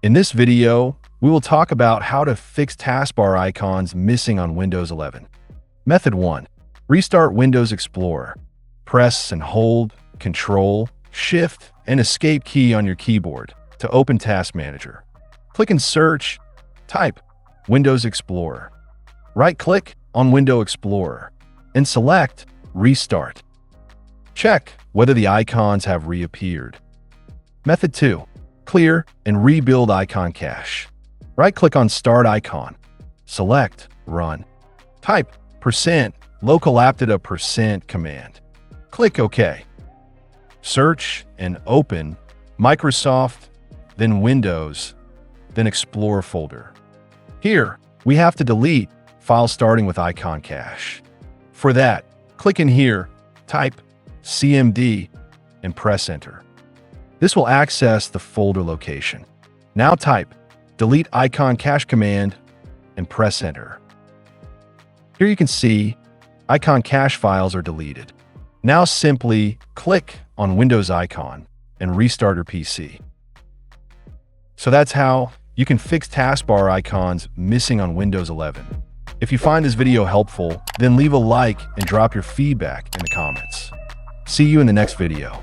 In this video, we will talk about how to fix taskbar icons missing on Windows 11. Method 1. Restart Windows Explorer. Press and hold Ctrl, Shift, and Escape key on your keyboard to open Task Manager. Click in Search, type Windows Explorer. Right-click on Windows Explorer and select Restart. Check whether the icons have reappeared. Method 2. Clear and rebuild icon cache. Right-click on Start icon. Select Run. Type %localaptita% command. Click OK. Search and open Microsoft, then Windows, then Explorer folder. Here, we have to delete files starting with icon cache. For that, click in here, type CMD, and press Enter. This will access the folder location. Now type Delete Icon Cache command and press Enter. Here you can see icon cache files are deleted. Now simply click on Windows icon and restart your PC. So that's how you can fix taskbar icons missing on Windows 11. If you find this video helpful, then leave a like and drop your feedback in the comments. See you in the next video.